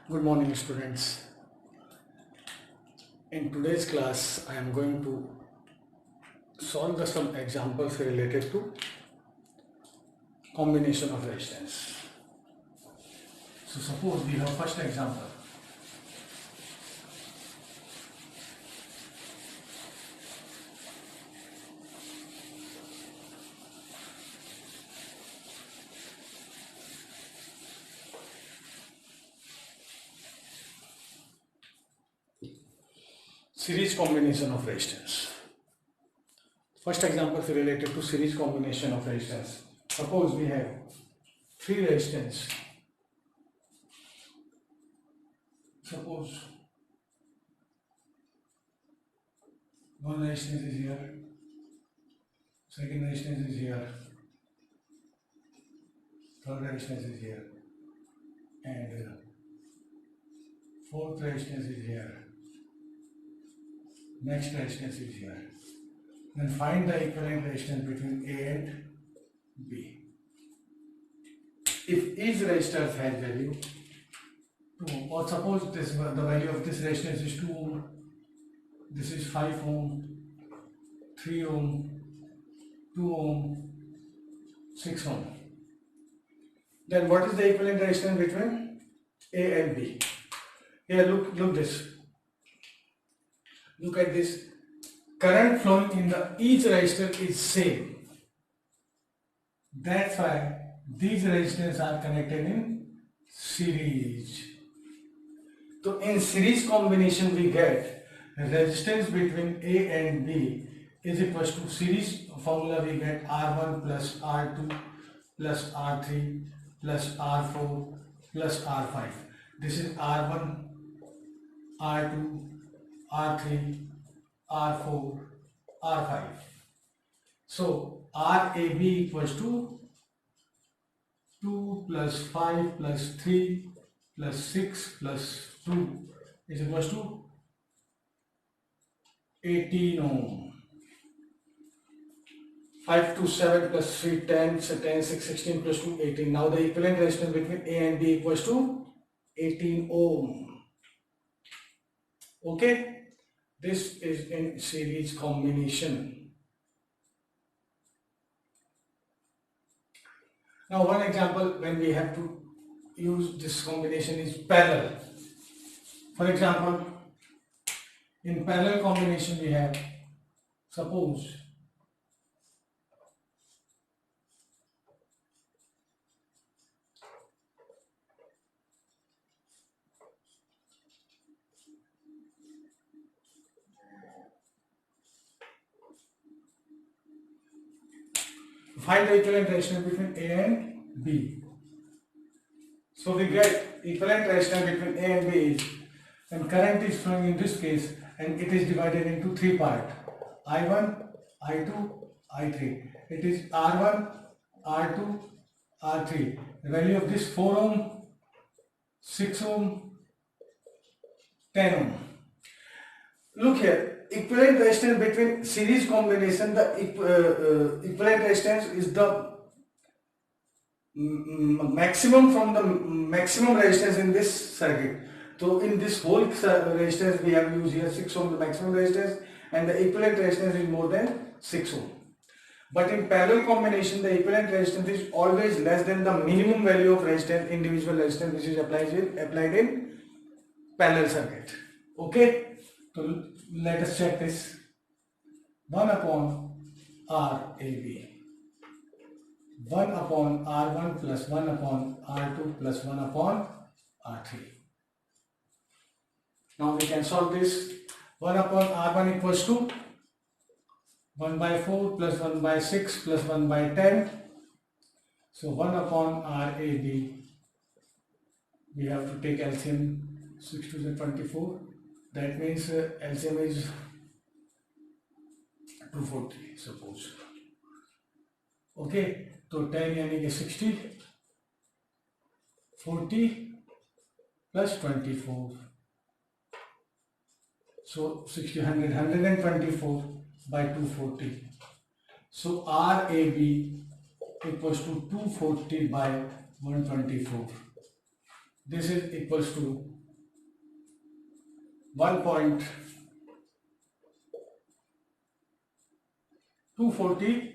Good morning, students. In today's class, I am going to solve some examples related to combination of resistance. So suppose we have first example. Series combination of resistance. First example is related to series combination of resistance. Suppose we have three resistance. Suppose one resistance is here, second resistance is here, third resistance is here, and fourth resistance is here. Next resistance is here. Then find the equivalent resistance between A and B. If each resistor has value 2, or suppose this the value of this resistance is 2 ohm, this is 5 ohm, 3 ohm, 2 ohm, 6 ohm. Then what is the equivalent resistance between A and B? Here look this. Look at this. Current flowing in each resistor is same. That's why these resistors are connected in series. So in series combination we get resistance between A and B is equals to series formula we get R1 plus R2 plus R3 plus R4 plus R5. This is R1, R2, R3, R4, R5. So RAB equals to 2 plus 5 plus 3 plus 6 plus 2 is equals to 18 ohm. 5 to 7 plus 3, 10, so 10, 6, 16 plus 2, 18. Now the equivalent resistance between A and B equals to 18 ohm. Okay, this is in series combination. Now one example when we have to use this combination is parallel. For example, in parallel combination we have, suppose find the equivalent resistance between A and B. So we get equivalent resistance between A and B is, and current is flowing in this case, and it is divided into three parts: I1, I2, I3. It is R1, R2, R3. The value of this 4 ohm, 6 ohm, 10 ohm. Look here, equivalent resistance between series combination, the equivalent resistance is the maximum from the maximum resistance in this circuit. So in this whole resistance we have used here 6 ohm the maximum resistance, and the equivalent resistance is more than 6 ohm. But in parallel combination the equivalent resistance is always less than the minimum value of resistance, individual resistance, which is applied in parallel circuit. Okay. So let us check this. 1 upon RAB, 1 upon R1 plus 1 upon R2 plus 1 upon R3. Now we can solve this. 1 upon R1 equals to 1 by 4 plus 1 by 6 plus 1 by 10. So 1 upon RAB, we have to take LCM, 6 to the 24. That means LCM is 240, suppose. Okay, so 10 यानी कि 60, 40 plus 24. So 60, 100, 124 by 240. So RAB equals to 240 by 124. This is equals to 1.240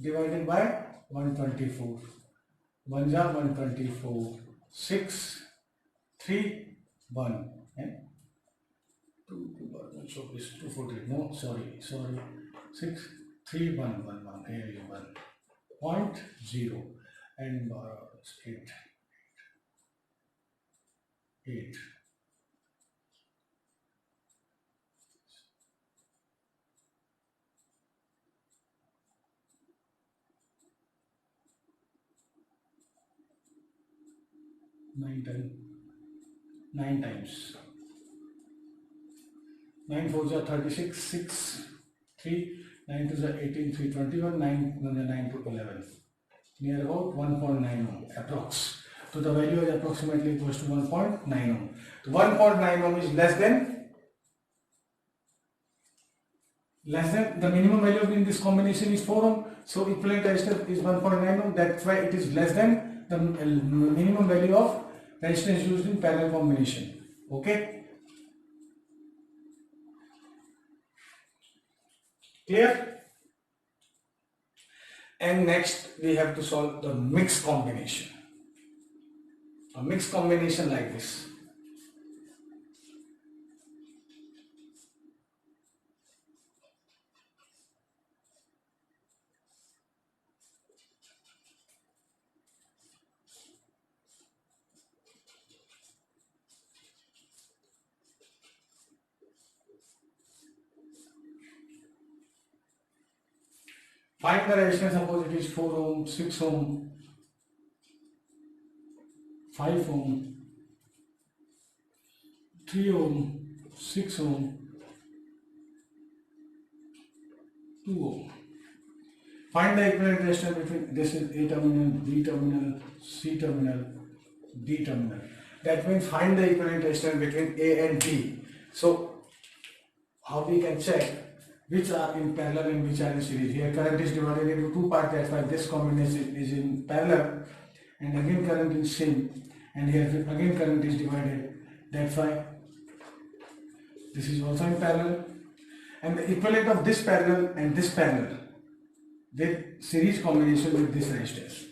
divided by 124. 1 jar 124, 6, 3, 1. And 240. No, sorry. 6, 3, 1, 1, 1. Here is 1.0 and 8. 8. Nine times. 9 4s are 36, 6, 3, 9 2s are 18, 3, 21, 9 to 11. Near about 1.9 ohm approx. So the value is approximately equals to 1.9 ohm. So 1.9 ohm is less than the minimum value in this combination is 4 ohm. So equivalent resistance is 1.9 ohm. That's why it is less than the minimum value of resistance used in parallel combination. Okay. Clear? And next we have to solve the mixed combination. A mixed combination like this. Find the resistance, suppose it is 4 ohm, 6 ohm, 5 ohm, 3 ohm, 6 ohm, 2 ohm. Find the equivalent resistance between this is A terminal, B terminal, C terminal, D terminal. That means find the equivalent resistance between A and B. So how we can check which are in parallel and which are in series? Here current is divided into two parts, that's why this combination is in parallel, and again current is same, and here again current is divided, that's why this is also in parallel, and the equivalent of this parallel and this parallel with series combination with this resistance.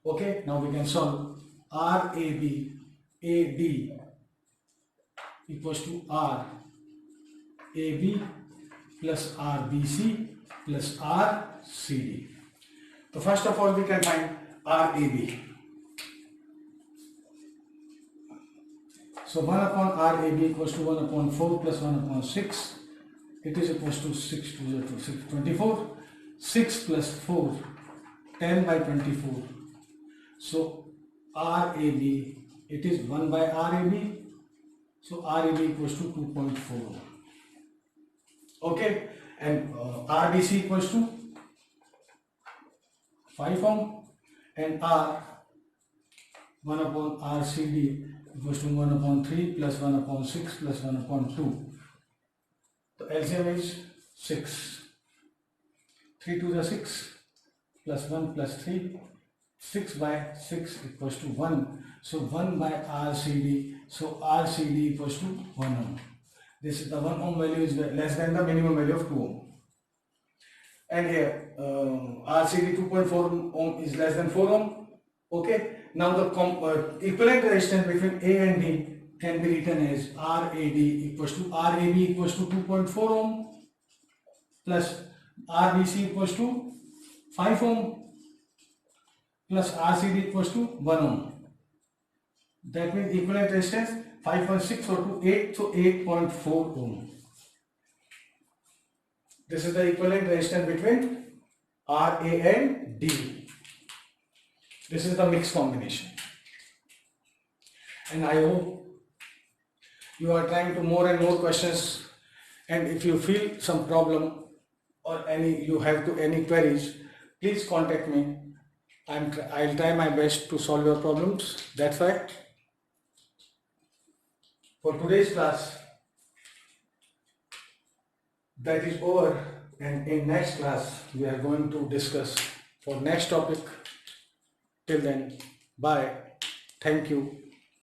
Okay, now we can solve RAB AB equals to RAB plus RBC plus RCD. So first of all we can find RAB. So 1 upon RAB equals to 1 upon 4 plus 1 upon 6. It is equals to 6 to 6, 24. 6 plus 4, 10 by 24. So RAB, it is 1 by RAB. So RAB equals to 2.4. Okay, and RBC equals to 5 ohm, and R 1 upon RCD equals to 1 upon 3 plus 1 upon 6 plus 1 upon 2. The LCM is 6. 3 to the 6 plus 1 plus 3. 6 by 6 equals to 1. So 1 by RCD. So RCD equals to 1 ohm. This is the 1 ohm value is less than the minimum value of 2 ohm. And here RCD 2.4 ohm is less than 4 ohm. Okay. Now the equivalent resistance between A and D can be written as RAB equals to 2.4 ohm plus RBC equals to 5 ohm plus RCD equals to 1 ohm. That means equivalent resistance 5.6 or to 8, so 8.4 ohm. This is the equivalent resistance between RA and D. This is the mixed combination. And I hope you are trying to more and more questions, and if you feel some problem or you have any queries, please contact me. I'll try my best to solve your problems. That's why for today's class that is over, and in next class we are going to discuss for next topic. Till then, bye. Thank you.